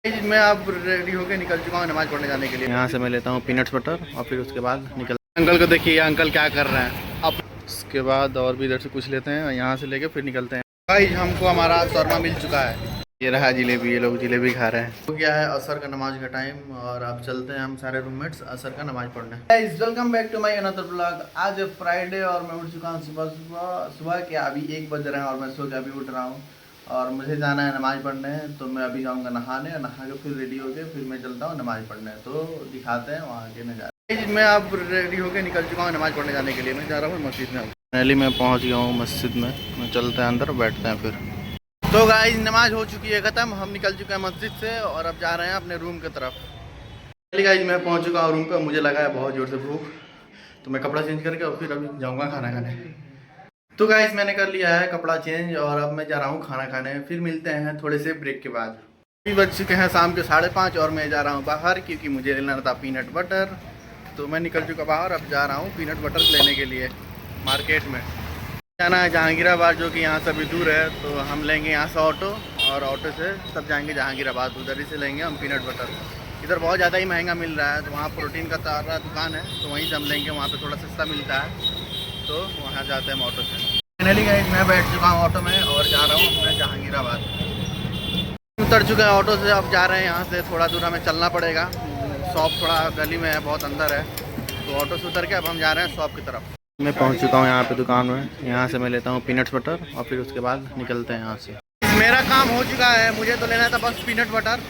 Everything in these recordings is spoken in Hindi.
मैं अब रेडी होके निकल चुका हूँ नमाज़ पढ़ने जाने के लिए। यहाँ से मैं लेता हूँ पीनट्स बटर और फिर उसके बाद निकल। अंकल को देखिए अंकल क्या कर रहे हैं। अब उसके बाद और भी इधर से कुछ लेते हैं, यहाँ से लेके फिर निकलते हैं। भाई हमको हमारा शौरमा मिल चुका है। ये रहा जिलेबी, ये लोग जिलेबी खा रहे हैं। हो गया है असर का नमाज का टाइम और अब चलते हैं हम सारे रूममेट्स असर का नमाज पढ़ने। Guys welcome back to my another blog. आज है फ्राइडे और मैं उठ चुका हूँ सुबह के अभी 1 बज रहे हैं और मैं सो के अभी उठ रहा हूँ और मुझे जाना है नमाज पढ़ने। तो मैं अभी जाऊँगा नहाने, नहा के फिर रेडी होके फिर मैं चलता हूँ नमाज पढ़ने। तो दिखाते हैं वहाँ के नज़ारे। मैं अब रेडी होके निकल चुका हूँ नमाज पढ़ने जाने के लिए। मैं जा रहा हूँ मस्जिद में। फाइनली मैं पहुँच गया हूँ मस्जिद में। मैं चलते हैं अंदर, बैठते हैं फिर। तो गाइस नमाज हो चुकी है ख़त्म, हम निकल चुके हैं मस्जिद से और अब जा रहे हैं अपने रूम की तरफ। गाइस मैं पहुंच चुका हूँ रूम पे। मुझे लगा है बहुत ज़ोर से भूख, तो मैं कपड़ा चेंज करके और फिर अभी जाऊंगा खाना खाने। तो गाइस मैंने कर लिया है कपड़ा चेंज और अब मैं जा रहा हूँ खाना खाने। फिर मिलते हैं थोड़े से ब्रेक के बाद। अभी बज चुके हैं शाम के 5:30 और मैं जा रहा हूँ बाहर क्योंकि मुझे लेना था पीनट बटर। तो मैं निकल चुका बाहर, अब जा रहा हूँ पीनट बटर लेने के लिए मार्केट में। जाना है जहांगीराबाद, जो कि यहाँ से अभी दूर है। तो हम लेंगे यहाँ से ऑटो और ऑटो से सब जाएंगे जहांगीराबाद। उधर ही से लेंगे हम पीनट बटर। इधर बहुत ज़्यादा ही महंगा मिल रहा है, तो वहाँ प्रोटीन का तारा दुकान है तो वहीं से हम लेंगे। वहाँ पे थोड़ा सस्ता मिलता है तो वहाँ जाते हैं हम ऑटो से। फाइनली गाइस मैं बैठ चुका हूँ ऑटो में और जा रहा हूँ अपने जहांगीराबाद। उतर चुके हैं ऑटो से, अब जा रहे हैं यहाँ से थोड़ा दूर हमें चलना पड़ेगा। शॉप थोड़ा गली में है, बहुत अंदर है। तो ऑटो से उतर के अब हम जा रहे हैं शॉप की तरफ। मैं पहुंच चुका हूं यहाँ पे दुकान में। यहाँ से मैं लेता हूँ पीनट्स बटर और फिर उसके बाद निकलते हैं यहाँ से। मेरा काम हो चुका है, मुझे तो लेना था बस पीनट बटर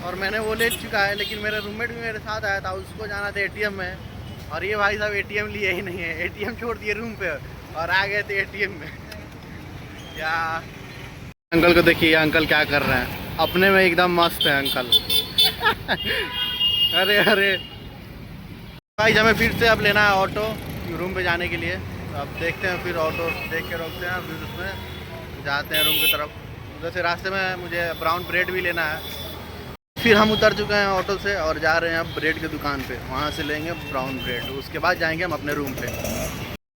और मैंने वो ले चुका है। लेकिन मेरा रूममेट भी मेरे साथ आया था, उसको जाना था एटीएम में और ये भाई साहब एटीएम लिए ही नहीं है। एटीएम छोड़ दिए रूम पे और आ गए थे एटीएम में। क्या अंकल को देखिए अंकल क्या कर रहे हैं, अपने में एकदम मस्त है अंकल। अरे अरे भाई हमें फिर से अब लेना है ऑटो रूम पे जाने के लिए। तो अब देखते हैं, फिर ऑटो देख के रोकते हैं, फिर उसमें जाते हैं रूम की तरफ। उधर से रास्ते में मुझे ब्राउन ब्रेड भी लेना है। फिर हम उतर चुके हैं ऑटो से और जा रहे हैं अब ब्रेड की दुकान पे। वहाँ से लेंगे ब्राउन ब्रेड, उसके बाद जाएंगे हम अपने रूम पे।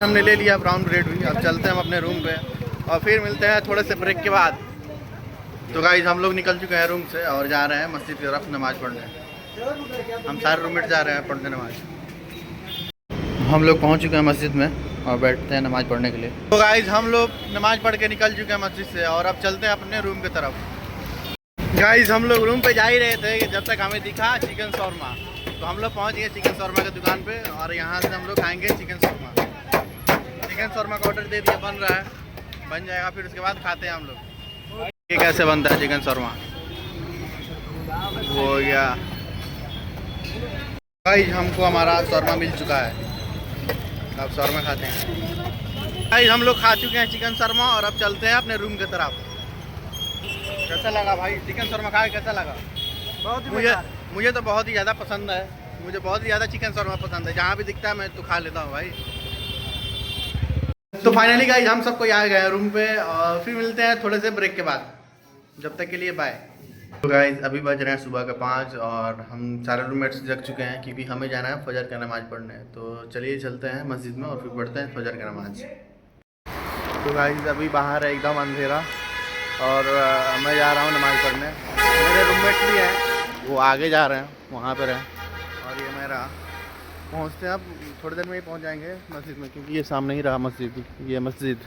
हमने ले लिया ब्राउन ब्रेड भी, अब चलते हैं हम अपने रूम पे और फिर मिलते हैं थोड़े से ब्रेक के बाद। तो गाइस हम लोग निकल चुके हैं रूम से और जा रहे हैं मस्जिद की तरफ नमाज़ पढ़ने। हम सारे रूममेट जा रहे हैं पढ़ने नमाज़। हम लोग पहुंच चुके हैं मस्जिद में और बैठते हैं नमाज़ पढ़ने के लिए। तो गाइस हम लोग नमाज़ पढ़ के निकल चुके हैं मस्जिद से और अब चलते हैं अपने रूम की तरफ। गाइस हम लोग रूम पे जा ही रहे थे जब तक हमें दिखा चिकन शौरमा। तो हम लोग पहुंच गए चिकन शौरमा की दुकान पे और यहाँ से हम लोग खाएंगे चिकन शौरमा। चिकन शौरमा का ऑर्डर दे दिया, बन रहा है, बन जाएगा फिर उसके बाद खाते हैं हम लोग। ये कैसे बनता है चिकन शौरमा, वो हो गया। गाइस हमको हमारा शौरमा मिल चुका है, अब शौरमा खाते हैं। भाई हम लोग खा चुके हैं चिकन शौरमा और अब चलते हैं अपने रूम की तरफ। कैसा लगा भाई चिकन शौरमा खा के, कैसा लगा? मुझे तो बहुत ही ज़्यादा पसंद है। मुझे बहुत ही ज़्यादा चिकन शौरमा पसंद है, जहाँ भी दिखता है मैं तो खा लेता हूँ भाई। तो फाइनली गाइस हम सबको आ गए रूम पे और फिर मिलते हैं थोड़े से ब्रेक के बाद। जब तक के लिए बाय। तो गाइस अभी बज रहे हैं सुबह के 5 और हम सारे रूममेट्स जग चुके हैं क्योंकि हमें जाना है फजर का नमाज़ पढ़ने। तो चलिए चलते हैं मस्जिद में और फिर पढ़ते हैं फजर का नमाज। तो गाइस अभी बाहर है एकदम अंधेरा और मैं जा रहा हूँ नमाज़ पढ़ने। मेरे रूममेट भी हैं, वो आगे जा रहे हैं, वहाँ पर हैं और ये मेरा पहुँचते हैं। अब थोड़ी देर में ही पहुँच जाएंगे मस्जिद में क्योंकि ये सामने ही रहा मस्जिद, ये मस्जिद।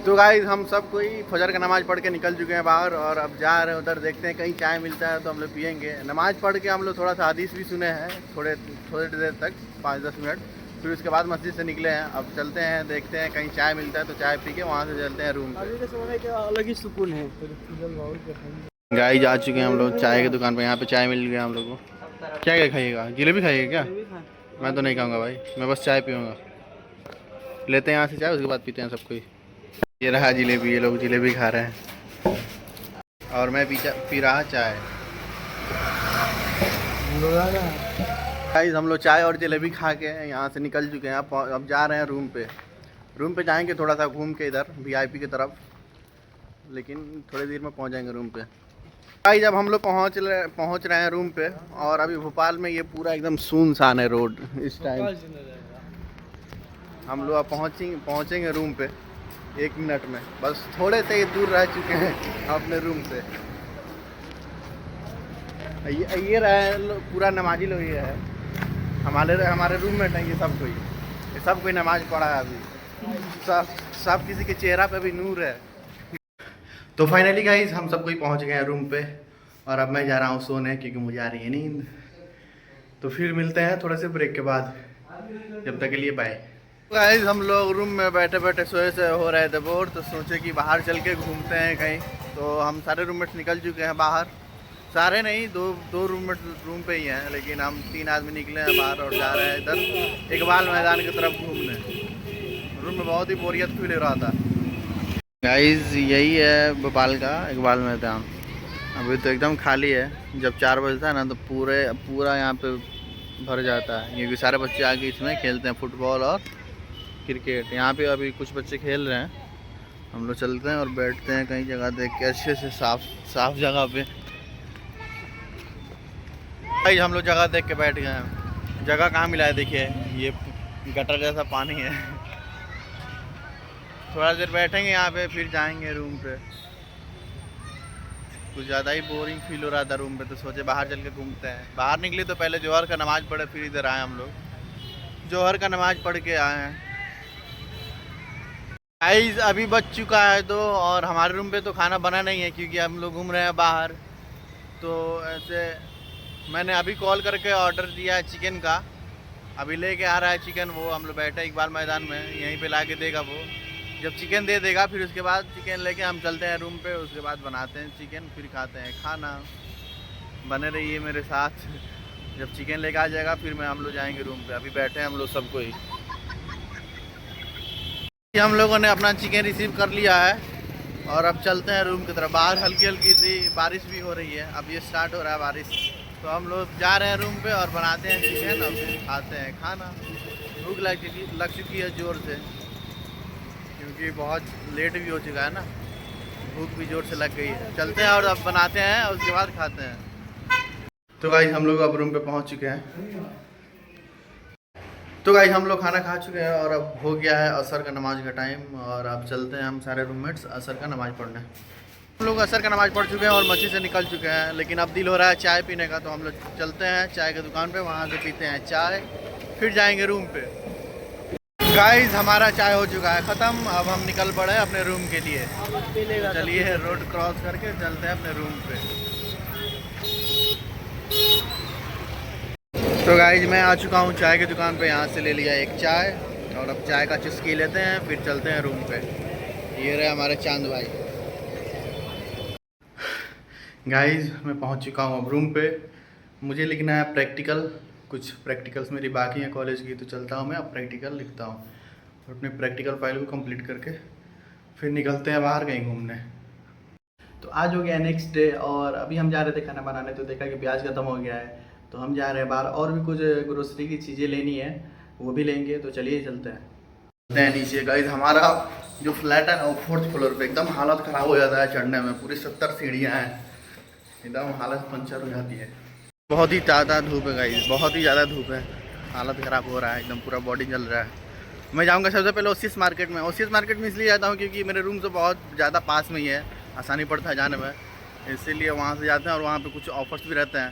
तो गाइस हम सब कोई फजर का नमाज़ पढ़ के निकल चुके हैं बाहर और अब जा रहे हैं उधर, देखते हैं कहीं चाय मिलता है तो हम लोग पियेंगे। नमाज़ पढ़ के हम लोग थोड़ा सा हदीस भी सुने हैं थोड़ी देर तक, 5-10 मिनट। फिर उसके बाद मस्जिद से निकले हैं, अब चलते हैं देखते हैं कहीं चाय मिलता है तो चाय पी के वहाँ से चलते हैं रूम पे। अलग ही सुकून है। गाइस जा चुके हैं हम लोग चाय की दुकान पर। यहाँ पे चाय मिल गया हम लोग को। क्या क्या खाइएगा? जिलेबी खाइएगा क्या? मैं तो नहीं खाऊँगा भाई, मैं बस चाय पीऊँगा। लेते हैं यहाँ से चाय, उसके बाद पीते हैं सब कोई। ये रहा जिलेबी, ये लोग जिलेबी खा रहे हैं और मैं पी रहा चाय। गाइस हम लोग चाय और जलेबी खा के यहाँ से निकल चुके हैं। अब जा रहे हैं रूम पे। रूम पे जाएंगे थोड़ा सा घूम के इधर वीआईपी की तरफ, लेकिन थोड़ी देर में पहुँच जाएंगे रूम पे। गाइस जब हम लोग पहुँच रहे हैं रूम पे और अभी भोपाल में ये पूरा एकदम सुनसान है रोड। इस टाइम हम लोग अब पहुँचेंगे रूम पे 1 मिनट में, बस थोड़े से ही दूर रह चुके हैं अपने रूम से। ये रहा पूरा नमाजी लोग ये है, हमारे रूममेट हैं ये सब कोई नमाज पढ़ा है अभी, सब किसी के चेहरा पे भी नूर है। तो फाइनली गाइस हम सब कोई पहुंच गए हैं रूम पे, और अब मैं जा रहा हूँ सोने क्योंकि मुझे आ रही है नींद। तो फिर मिलते हैं थोड़े से ब्रेक के बाद, जब तक के लिए बाय। गाइस हम लोग रूम में बैठे बैठे सोए से हो रहे थे बोर, तो सोचे कि बाहर चल के घूमते हैं कहीं। तो हम सारे रूममेट्स निकल चुके हैं बाहर, सारे नहीं, दो रूममेट्स रूम पे ही हैं, लेकिन हम 3 आदमी निकले हैं बाहर और जा रहे हैं इधर इकबाल मैदान की तरफ घूमने। रूम में बहुत ही बोरियत फील हो रहा था। गाइस यही है भोपाल का इकबाल मैदान, अभी तो एकदम खाली है। जब 4 बजता है ना तो पूरा यहाँ पे भर जाता है, क्योंकि सारे बच्चे आके इसमें खेलते हैं फुटबॉल और क्रिकेट। यहाँ पे अभी कुछ बच्चे खेल रहे हैं, हम लोग चलते हैं और बैठते हैं कहीं जगह देख के अच्छे से साफ जगह पे। भाई हम लोग जगह देख के बैठ गए हैं, जगह कहाँ मिला है देखिए, ये गटर जैसा पानी है। थोड़ा देर बैठेंगे यहाँ पे, फिर जाएंगे रूम पे। कुछ ज़्यादा ही बोरिंग फील हो रहा था रूम पे, तो सोचे बाहर चल के घूमते हैं। बाहर निकले तो पहले जोहर का नमाज़ पढ़े, फिर इधर आए हम लोग, जोहर का नमाज़ पढ़ के आए हैं। गाइस अभी बज चुका है तो, और हमारे रूम पे तो खाना बना नहीं है क्योंकि हम लोग घूम रहे हैं बाहर। तो ऐसे मैंने अभी कॉल करके ऑर्डर दिया है चिकन का, अभी लेके आ रहा है चिकन। वो हम लोग बैठे इकबाल मैदान में, यहीं पे ला के देगा वो। जब चिकन दे देगा फिर उसके बाद चिकन लेके हम चलते हैं रूम पे, उसके बाद बनाते हैं चिकन, फिर खाते हैं खाना। बने रहिए मेरे साथ, जब चिकन लेके आ जाएगा फिर हम लोग जाएंगे रूम पे। अभी बैठे हैं हम लोग सबको ही। हम लोगों ने अपना चिकन रिसीव कर लिया है और अब चलते हैं रूम की तरफ। बाहर हल्की हल्की सी बारिश भी हो रही है, अब ये स्टार्ट हो रहा है बारिश। तो हम लोग जा रहे हैं रूम पे और बनाते हैं चिकन और फिर खाते हैं खाना। भूख लग चुकी है ज़ोर से, क्योंकि बहुत लेट भी हो चुका है ना, भूख भी ज़ोर से लग गई है। चलते हैं और अब बनाते हैं और उसके बाद खाते हैं। तो गाइस हम लोग अब रूम पे पहुंच चुके हैं। तो गाइस हम लोग खाना खा चुके हैं और अब हो गया है असर का नमाज का टाइम, और अब चलते हैं हम सारे रूममेट्स असर का नमाज़ पढ़ने। हम लोग असर का नमाज़ पढ़ चुके हैं और मस्जिद से निकल चुके हैं, लेकिन अब दिल हो रहा है चाय पीने का। तो हम लोग चलते हैं चाय की दुकान पे, वहाँ से पीते हैं चाय, फिर जाएंगे रूम पे। गाइस हमारा चाय हो चुका है ख़त्म, अब हम निकल पड़े अपने रूम के लिए। चलिए रोड क्रॉस करके चलते हैं अपने रूम पे। तो गाइस मैं आ चुका हूँ चाय की दुकान पे, यहाँ से ले लिया एक चाय और अब चाय का चुस्की लेते हैं, फिर चलते हैं रूम पे। ये रहे हमारे चांद भाई। गाइस मैं पहुँच चुका हूँ अब रूम पे। मुझे लिखना है प्रैक्टिकल, कुछ प्रैक्टिकल्स मेरी बाकी हैं कॉलेज की, तो चलता हूँ मैं अब प्रैक्टिकल लिखता हूँ और अपने प्रैक्टिकल फाइल को कंप्लीट करके फिर निकलते हैं बाहर कहीं घूमने। तो आज हो गया नेक्स्ट डे और अभी हम जा रहे थे खाना बनाने, तो देखा कि प्याज ख़त्म हो गया है, तो हम जा रहे हैं बाहर। और भी कुछ ग्रोसरी की चीज़ें लेनी है, वो भी लेंगे, तो चलिए चलते हैं नीचे। गाइस हमारा जो फ्लैट है ना वो 4th फ्लोर पे, एकदम हालत ख़राब हो जाता है चढ़ने में, पूरी 70 सीढ़ियाँ हैं, एकदम हालत पंचर हो जाती है। बहुत ही ज़्यादा धूप है गाइस, बहुत ही ज़्यादा धूप है, हालत ख़राब हो रहा है, एकदम पूरा बॉडी जल रहा है। मैं जाऊँगा सबसे पहले ओसिस मार्केट में। ओसिस मार्केट में इसलिए जाता हूँ क्योंकि मेरे रूम से बहुत ज़्यादा पास में ही है, आसानी पड़ता है जाने में, इसीलिए वहाँ से जाते हैं। और वहाँ पे कुछ ऑफर्स भी रहते हैं,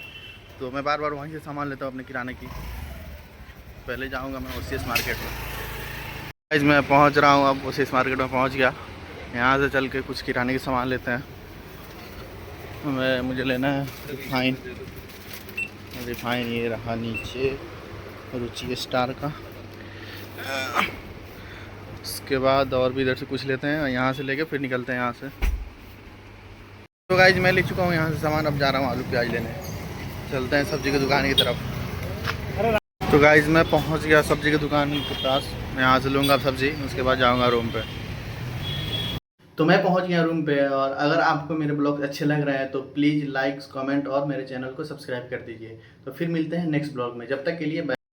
तो मैं बार बार वहीं से सामान लेता हूँ अपने किराने की। पहले जाऊँगा मैं ओसिस मार्केट में। गाइस मैं पहुँच रहा हूँ, अब ओसिस मार्केट में पहुँच गया। यहाँ से चल के कुछ किराने की सामान लेते हैं। मुझे लेना है रिफाइन, ये रहा नीचे रुचि स्टार का। उसके बाद और भी इधर से कुछ लेते हैं, यहाँ से लेके फिर निकलते हैं यहाँ से। तो गाइस मैं ले चुका हूँ यहाँ से सामान, अब जा रहा हूँ आलू प्याज लेने। चलते हैं सब्ज़ी की दुकान की तरफ। तो गाइस मैं पहुँच गया सब्ज़ी की दुकान के पास, मैं यहाँ से लूँगा सब्ज़ी, उसके बाद जाऊँगा रूम पे। तो मैं पहुँच गया रूम पे, और अगर आपको मेरे ब्लॉग अच्छे लग रहे हैं तो प्लीज़ लाइक, कमेंट और मेरे चैनल को सब्सक्राइब कर दीजिए। तो फिर मिलते हैं नेक्स्ट ब्लॉग में, जब तक के लिए बाय।